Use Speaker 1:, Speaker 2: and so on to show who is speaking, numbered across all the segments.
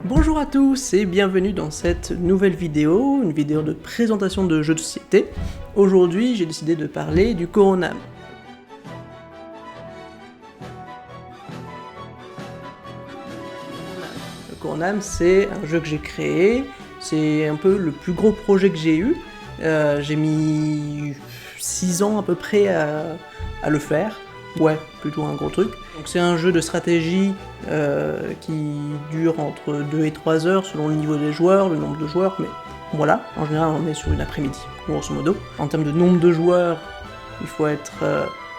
Speaker 1: Bonjour à tous et bienvenue dans cette nouvelle vidéo, une vidéo de présentation de jeux de société. Aujourd'hui, j'ai décidé de parler du Coronam. Le Coronam, c'est un jeu que j'ai créé, c'est un peu le plus gros projet que j'ai eu. J'ai mis 6 ans à peu près à le faire. Ouais, plutôt un gros truc. Donc c'est un jeu de stratégie qui dure entre 2 et 3 heures selon le niveau des joueurs, le nombre de joueurs, mais voilà, en général on est sur une après-midi, grosso modo. En termes de nombre de joueurs, il faut être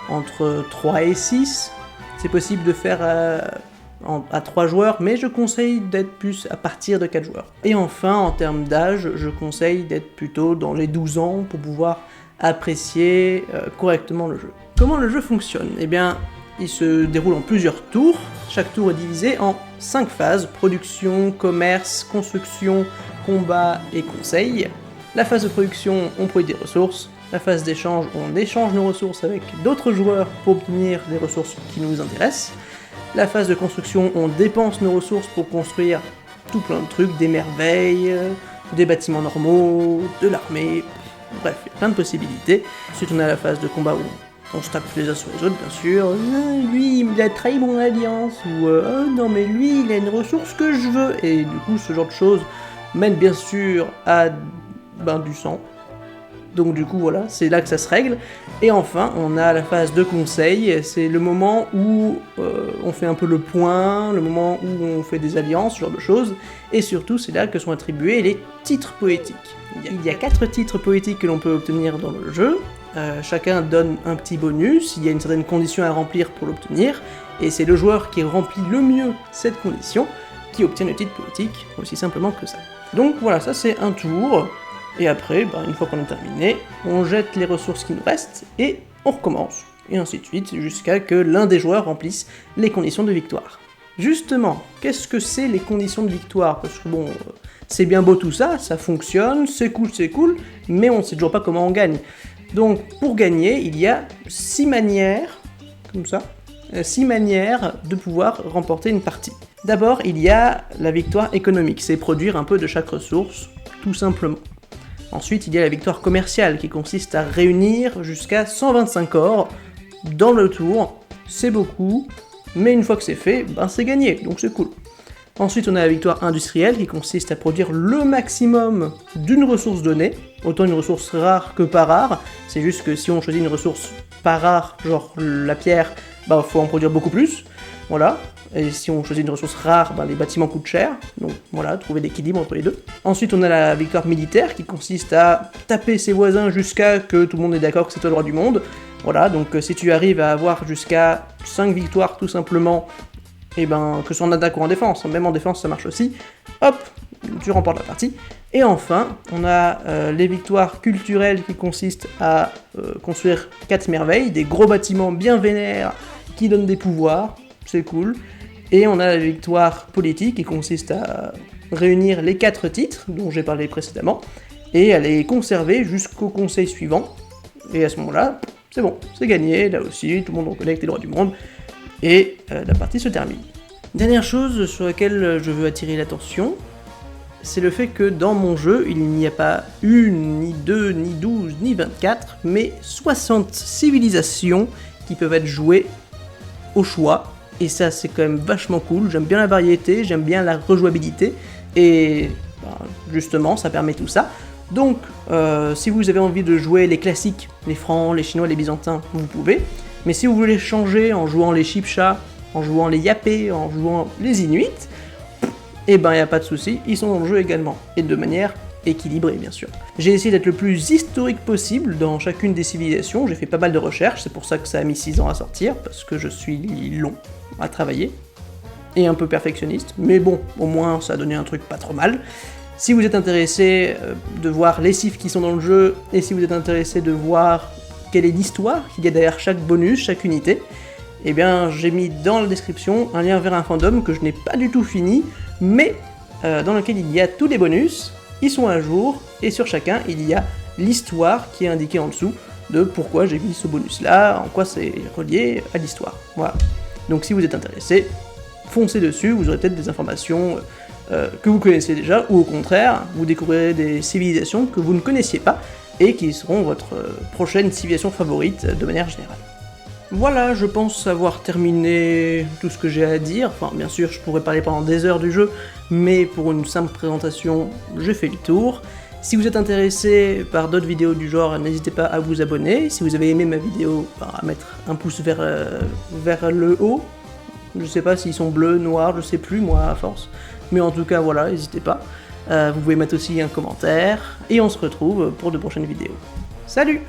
Speaker 1: entre 3 et 6. C'est possible de faire à 3 joueurs, mais je conseille d'être plus à partir de 4 joueurs. Et enfin, en termes d'âge, je conseille d'être plutôt dans les 12 ans pour pouvoir apprécier correctement le jeu. Comment le jeu fonctionne? Eh bien, il se déroule en plusieurs tours. Chaque tour est divisé en 5 phases: production, commerce, construction, combat et conseil. La phase de production, on produit des ressources. La phase d'échange, on échange nos ressources avec d'autres joueurs pour obtenir des ressources qui nous intéressent. La phase de construction, on dépense nos ressources pour construire tout plein de trucs, des merveilles, des bâtiments normaux, de l'armée, bref, il y a plein de possibilités. Ensuite, on a la phase de combat où on se tape les uns sur les autres, bien sûr. Lui, il a trahi mon alliance, ou non, mais lui, il a une ressource que je veux. Et du coup, ce genre de choses mène bien sûr à du sang. Donc du coup, voilà, c'est là que ça se règle. Et enfin, on a la phase de conseil. C'est le moment où on fait un peu le point, le moment où on fait des alliances, ce genre de choses. Et surtout, c'est là que sont attribués les titres poétiques. Il y a 4 titres poétiques que l'on peut obtenir dans le jeu. Chacun donne un petit bonus, il y a une certaine condition à remplir pour l'obtenir, et c'est le joueur qui remplit le mieux cette condition qui obtient le titre poétique, aussi simplement que ça. Donc voilà, ça c'est un tour, et après, une fois qu'on a terminé, on jette les ressources qui nous restent, et on recommence, et ainsi de suite, jusqu'à que l'un des joueurs remplisse les conditions de victoire. Justement, qu'est-ce que c'est les conditions de victoire? Parce que bon, c'est bien beau tout ça, ça fonctionne, c'est cool, mais on ne sait toujours pas comment on gagne. Donc, pour gagner, il y a 6 manières, comme ça, 6 manières de pouvoir remporter une partie. D'abord, il y a la victoire économique, c'est produire un peu de chaque ressource, tout simplement. Ensuite, il y a la victoire commerciale, qui consiste à réunir jusqu'à 125 ors dans le tour. C'est beaucoup, mais une fois que c'est fait, c'est gagné, donc c'est cool. Ensuite, on a la victoire industrielle, qui consiste à produire le maximum d'une ressource donnée, autant une ressource rare que pas rare. C'est juste que si on choisit une ressource pas rare, genre la pierre, faut en produire beaucoup plus, voilà. Et si on choisit une ressource rare, les bâtiments coûtent cher, donc voilà, trouver l'équilibre entre les deux. Ensuite, on a la victoire militaire, qui consiste à taper ses voisins jusqu'à que tout le monde est d'accord que c'est toi le roi du monde. Voilà, donc si tu arrives à avoir jusqu'à 5 victoires tout simplement, et que ce soit en attaque ou en défense, même en défense ça marche aussi, hop, tu remportes la partie. Et enfin, on a les victoires culturelles qui consistent à construire 4 merveilles, des gros bâtiments bien vénères qui donnent des pouvoirs, c'est cool. Et on a la victoire politique qui consiste à réunir les 4 titres dont j'ai parlé précédemment et à les conserver jusqu'au conseil suivant. Et à ce moment-là, c'est bon, c'est gagné, là aussi, tout le monde reconnaît que t'es le roi du monde. Et la partie se termine. Dernière chose sur laquelle je veux attirer l'attention, c'est le fait que dans mon jeu, il n'y a pas 1, ni 2, ni 12, ni 24, mais 60 civilisations qui peuvent être jouées au choix. Et ça, c'est quand même vachement cool. J'aime bien la variété, j'aime bien la rejouabilité, et justement, ça permet tout ça. Donc, si vous avez envie de jouer les classiques, les Francs, les Chinois, les Byzantins, vous pouvez. Mais si vous voulez changer en jouant les Chibchas, en jouant les Yapés, en jouant les Inuits, y a pas de souci, ils sont dans le jeu également, et de manière équilibrée bien sûr. J'ai essayé d'être le plus historique possible dans chacune des civilisations, j'ai fait pas mal de recherches, c'est pour ça que ça a mis 6 ans à sortir, parce que je suis long à travailler, et un peu perfectionniste, mais bon, au moins ça a donné un truc pas trop mal. Si vous êtes intéressé de voir les cifres qui sont dans le jeu, et si vous êtes intéressé de voir quelle est l'histoire qu'il y a derrière chaque bonus, chaque unité, j'ai mis dans la description un lien vers un fandom que je n'ai pas du tout fini, mais dans lequel il y a tous les bonus, ils sont à jour, et sur chacun il y a l'histoire qui est indiquée en dessous de pourquoi j'ai mis ce bonus là, en quoi c'est relié à l'histoire. Voilà. Donc si vous êtes intéressé, foncez dessus, vous aurez peut-être des informations que vous connaissez déjà, ou au contraire, vous découvrirez des civilisations que vous ne connaissiez pas, et qui seront votre prochaine civilisation favorite de manière générale. Voilà, je pense avoir terminé tout ce que j'ai à dire. Enfin, bien sûr, je pourrais parler pendant des heures du jeu, mais pour une simple présentation, j'ai fait le tour. Si vous êtes intéressé par d'autres vidéos du genre, n'hésitez pas à vous abonner. Si vous avez aimé ma vidéo, à mettre un pouce vers le haut. Je sais pas s'ils sont bleus, noirs, je sais plus moi à force. Mais en tout cas, voilà, n'hésitez pas. Vous pouvez mettre aussi un commentaire, et on se retrouve pour de prochaines vidéos. Salut!